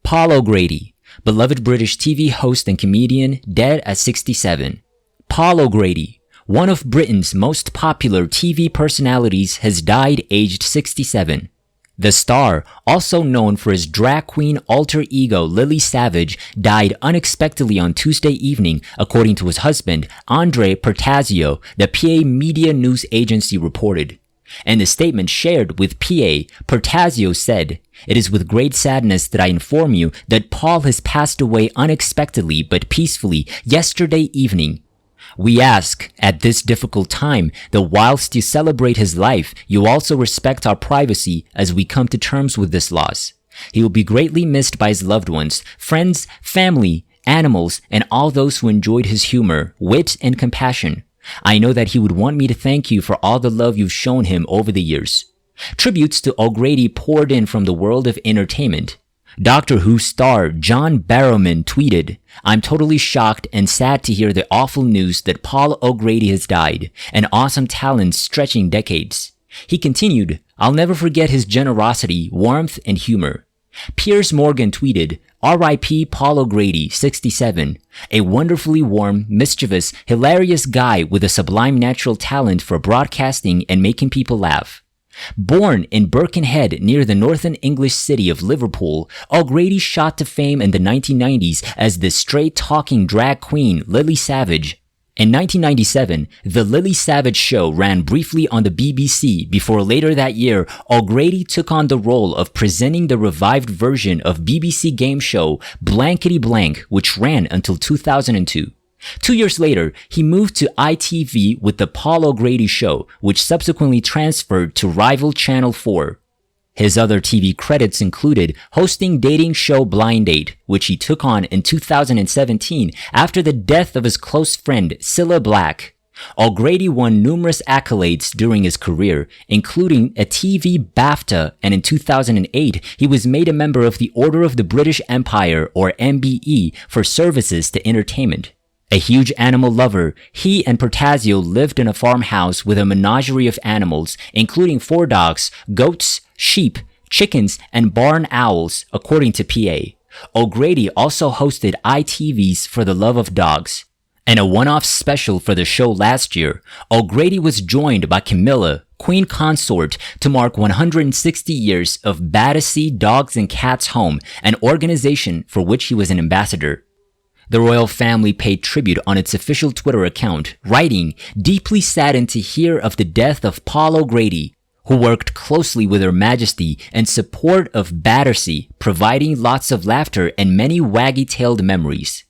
Paul O'Grady, beloved British TV host and comedian, dead at 67. Paul O'Grady, one of Britain's most popular TV personalities, has died aged 67. The star, also known for his drag queen alter ego Lily Savage, died unexpectedly on Tuesday evening, according to his husband, Andre Pertazio, the PA media news agency reported. In the statement shared with PA, Pertazio said, "It is with great sadness that I inform you that Paul has passed away unexpectedly but peacefully yesterday evening. We ask, at this difficult time, that whilst you celebrate his life, you also respect our privacy as we come to terms with this loss. He will be greatly missed by his loved ones, friends, family, animals, and all those who enjoyed his humor, wit, and compassion. I know that he would want me to thank you for all the love you've shown him over the years." Tributes to O'Grady poured in from the world of entertainment. Doctor Who star John Barrowman tweeted, "I'm totally shocked and sad to hear the awful news that Paul O'Grady has died, an awesome talent stretching decades." He continued, "I'll never forget his generosity, warmth, and humor." Piers Morgan tweeted, "R.I.P. Paul O'Grady, 67, a wonderfully warm, mischievous, hilarious guy with a sublime natural talent for broadcasting and making people laugh." Born in Birkenhead near the northern English city of Liverpool, O'Grady shot to fame in the 1990s as the straight-talking drag queen Lily Savage. In 1997, The Lily Savage Show ran briefly on the BBC before later that year, O'Grady took on the role of presenting the revived version of BBC game show Blankety Blank, which ran until 2002. 2 years later, he moved to ITV with The Paul O'Grady Show, which subsequently transferred to rival Channel 4. His other TV credits included hosting dating show Blind Date, which he took on in 2017 after the death of his close friend Cilla Black. O'Grady won numerous accolades during his career, including a TV BAFTA, and in 2008, he was made a member of the Order of the British Empire, or MBE, for services to entertainment. A huge animal lover, he and Pertazio lived in a farmhouse with a menagerie of animals, including 4 dogs, goats, sheep, chickens, and barn owls, according to PA. O'Grady also hosted ITV's For the Love of Dogs. In a one-off special for the show last year, O'Grady was joined by Camilla, Queen Consort, to mark 160 years of Battersea Dogs and Cats Home, an organization for which he was an ambassador. The royal family paid tribute on its official Twitter account, writing, "Deeply saddened to hear of the death of Paul O'Grady, who worked closely with Her Majesty in support of Battersea, providing lots of laughter and many waggy-tailed memories."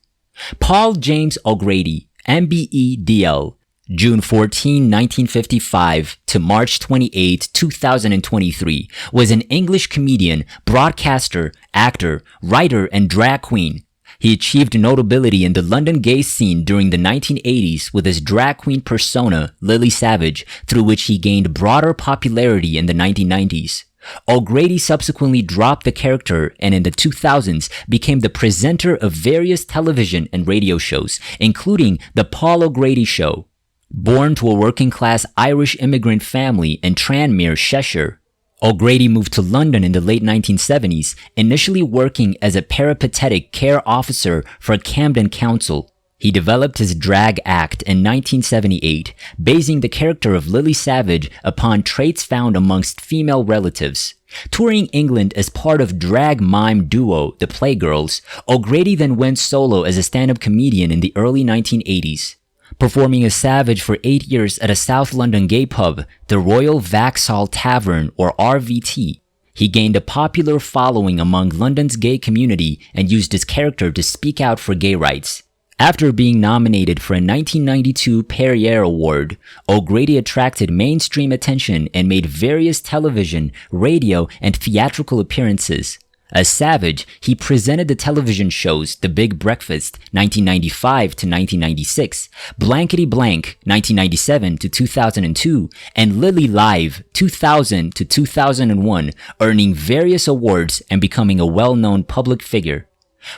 Paul James O'Grady, MBE DL, June 14, 1955 to March 28, 2023, was an English comedian, broadcaster, actor, writer, and drag queen. He achieved notability in the London gay scene during the 1980s with his drag queen persona, Lily Savage, through which he gained broader popularity in the 1990s. O'Grady subsequently dropped the character and in the 2000s became the presenter of various television and radio shows, including The Paul O'Grady Show. Born to a working-class Irish immigrant family in Tranmere, Cheshire, O'Grady moved to London in the late 1970s, initially working as a peripatetic care officer for Camden Council. He developed his drag act in 1978, basing the character of Lily Savage upon traits found amongst female relatives. Touring England as part of drag mime duo The Playgirls, O'Grady then went solo as a stand-up comedian in the early 1980s. Performing as Savage for 8 years at a South London gay pub, the Royal Vauxhall Tavern, or RVT, he gained a popular following among London's gay community and used his character to speak out for gay rights. After being nominated for a 1992 Perrier Award, O'Grady attracted mainstream attention and made various television, radio, and theatrical appearances. As Savage, he presented the television shows The Big Breakfast, 1995 to 1996, Blankety Blank, 1997 to 2002, and Lily Live, 2000 to 2001, earning various awards and becoming a well-known public figure.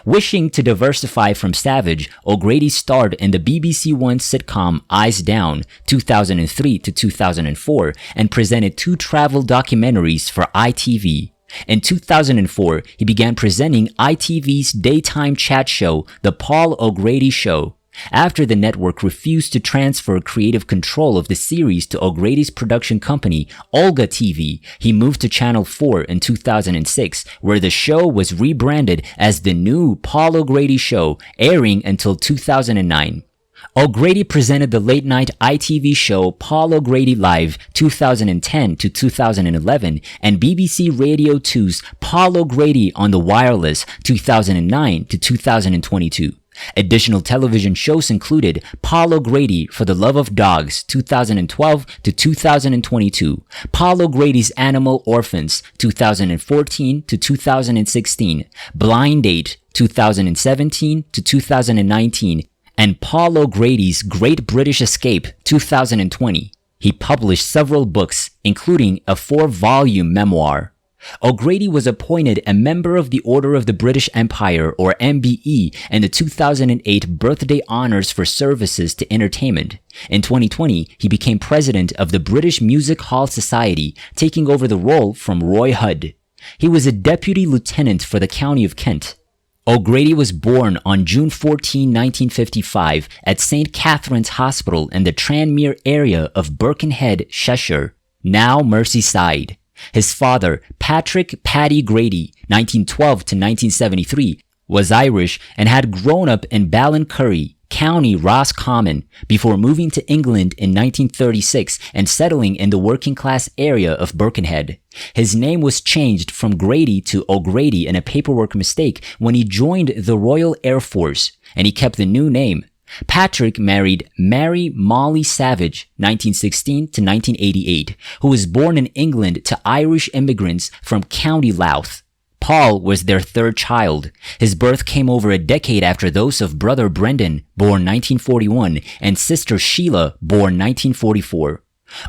Wishing to diversify from Savage, O'Grady starred in the BBC One sitcom Eyes Down, 2003 to 2004, and presented 2 travel documentaries for ITV. In 2004, he began presenting ITV's daytime chat show, The Paul O'Grady Show. After the network refused to transfer creative control of the series to O'Grady's production company, Olga TV, he moved to Channel 4 in 2006, where the show was rebranded as The New Paul O'Grady Show, airing until 2009. O'Grady presented the late-night ITV show Paul O'Grady Live 2010 to 2011 and BBC Radio 2's Paul O'Grady on the Wireless 2009 to 2022. Additional television shows included Paul O'Grady for the Love of Dogs 2012 to 2022, Paul O'Grady's Animal Orphans 2014 to 2016, Blind Date 2017 to 2019, and Paul O'Grady's Great British Escape 2020. He published several books, including a 4-volume memoir. O'Grady was appointed a member of the Order of the British Empire, or MBE, and the 2008 Birthday Honours for Services to Entertainment. In 2020, he became president of the British Music Hall Society, taking over the role from Roy Hudd. He was a deputy lieutenant for the County of Kent. O'Grady was born on June 14, 1955 at St. Catherine's Hospital in the Tranmere area of Birkenhead, Cheshire, now Merseyside. His father, Patrick Paddy Grady, 1912 to 1973, was Irish and had grown up in Ballincurry, County Roscommon, before moving to England in 1936 and settling in the working-class area of Birkenhead. His name was changed from Grady to O'Grady in a paperwork mistake when he joined the Royal Air Force, and he kept the new name. Patrick married Mary Molly Savage, 1916 to 1988, who was born in England to Irish immigrants from County Louth. Paul was their third child. His birth came over a decade after those of brother Brendan, born 1941, and sister Sheila, born 1944.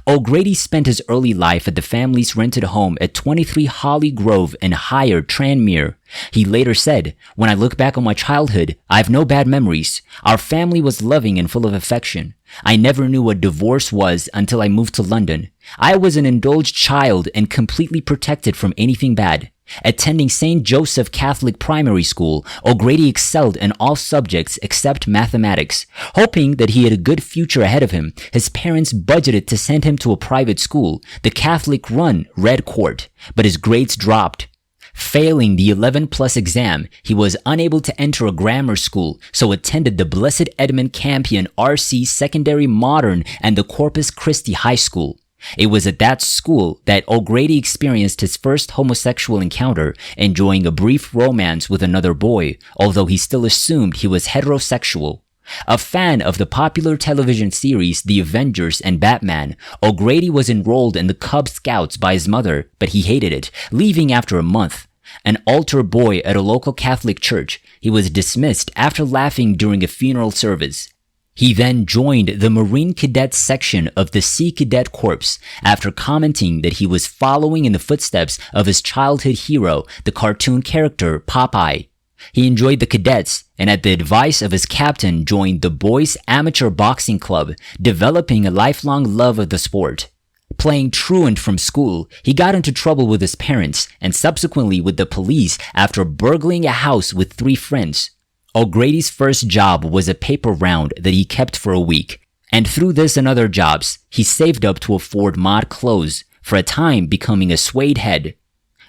O'Grady spent his early life at the family's rented home at 23 Holly Grove in Higher, Tranmere. He later said, "When I look back on my childhood, I have no bad memories. Our family was loving and full of affection. I never knew what divorce was until I moved to London. I was an indulged child and completely protected from anything bad." Attending St. Joseph Catholic Primary School, O'Grady excelled in all subjects except mathematics. Hoping that he had a good future ahead of him, his parents budgeted to send him to a private school, the Catholic-run Red Court, but his grades dropped. Failing the 11+ exam, he was unable to enter a grammar school, so attended the Blessed Edmund Campion RC Secondary Modern and the Corpus Christi High School. It was at that school that O'Grady experienced his first homosexual encounter, enjoying a brief romance with another boy, although he still assumed he was heterosexual. A fan of the popular television series The Avengers and Batman, O'Grady was enrolled in the Cub Scouts by his mother, but he hated it, leaving after a month. An altar boy at a local Catholic church, he was dismissed after laughing during a funeral service. He then joined the Marine Cadet section of the Sea Cadet Corps after commenting that he was following in the footsteps of his childhood hero, the cartoon character Popeye. He enjoyed the cadets and at the advice of his captain joined the Boys Amateur Boxing Club, developing a lifelong love of the sport. Playing truant from school, he got into trouble with his parents and subsequently with the police after burgling a house with 3 friends. O'Grady's first job was a paper round that he kept for a week, and through this and other jobs, he saved up to afford mod clothes, for a time becoming a suede head.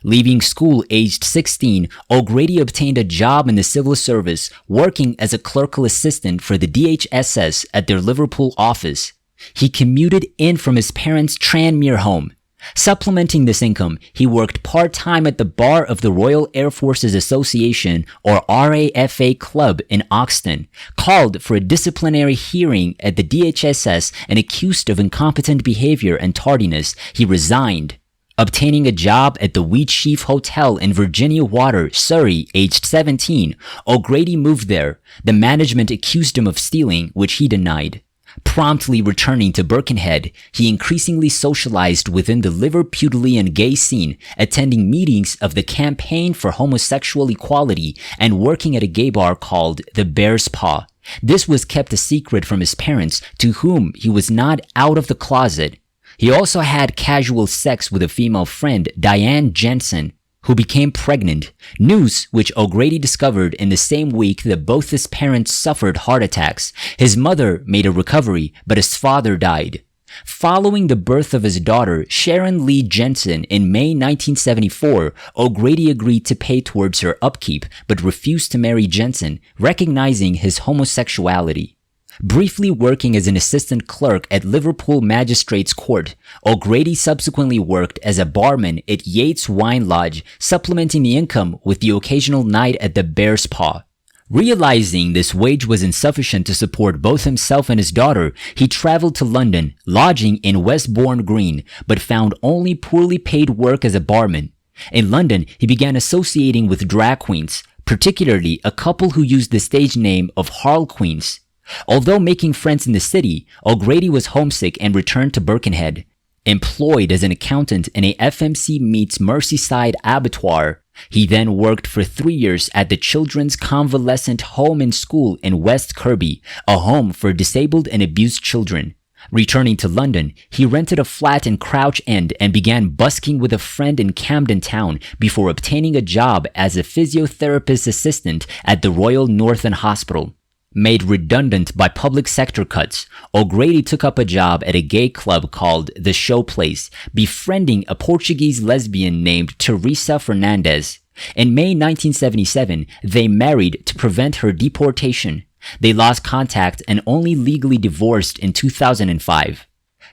Leaving school aged 16, O'Grady obtained a job in the civil service, working as a clerical assistant for the DHSS at their Liverpool office. He commuted in from his parents' Tranmere home. Supplementing this income, he worked part-time at the bar of the Royal Air Forces Association, or RAFA Club in Oxton, called for a disciplinary hearing at the DHSS and accused of incompetent behavior and tardiness. He resigned. Obtaining a job at the Wheatsheaf Hotel in Virginia Water, Surrey, aged 17, O'Grady moved there. The management accused him of stealing, which he denied. Promptly returning to Birkenhead, he increasingly socialized within the Liverpudlian gay scene, attending meetings of the Campaign for Homosexual Equality and working at a gay bar called the Bear's Paw. This was kept a secret from his parents, to whom he was not out of the closet. He also had casual sex with a female friend, Diane Jensen. who became pregnant, news which O'Grady discovered in the same week that both his parents suffered heart attacks. His mother made a recovery, but his father died. Following the birth of his daughter, Sharon Lee Jensen, in May 1974, O'Grady agreed to pay towards her upkeep, but refused to marry Jensen, recognizing his homosexuality. Briefly working as an assistant clerk at Liverpool Magistrates Court, O'Grady subsequently worked as a barman at Yates Wine Lodge, supplementing the income with the occasional night at the Bear's Paw. Realizing this wage was insufficient to support both himself and his daughter, he traveled to London, lodging in Westbourne Green, but found only poorly paid work as a barman. In London, he began associating with drag queens, particularly a couple who used the stage name of Harlequins. Although making friends in the city, O'Grady was homesick and returned to Birkenhead. Employed as an accountant in a FMC Meets Merseyside abattoir, he then worked for 3 years at the Children's Convalescent Home and School in West Kirby, a home for disabled and abused children. Returning to London, he rented a flat in Crouch End and began busking with a friend in Camden Town before obtaining a job as a physiotherapist assistant at the Royal Northern Hospital. Made redundant by public sector cuts, O'Grady took up a job at a gay club called The Showplace, befriending a Portuguese lesbian named Teresa Fernandez. In May 1977, they married to prevent her deportation. They lost contact and only legally divorced in 2005.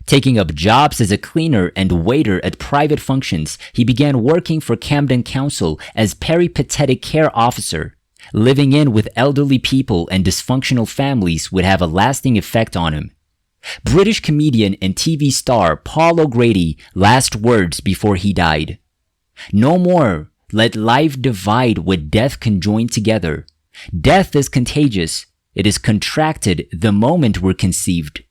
Taking up jobs as a cleaner and waiter at private functions, he began working for Camden Council as peripatetic care officer. Living in with elderly people and dysfunctional families would have a lasting effect on him. British comedian and TV star Paul O'Grady, last words before he died. No more. Let life divide what death can join together. Death is contagious. It is contracted the moment we're conceived.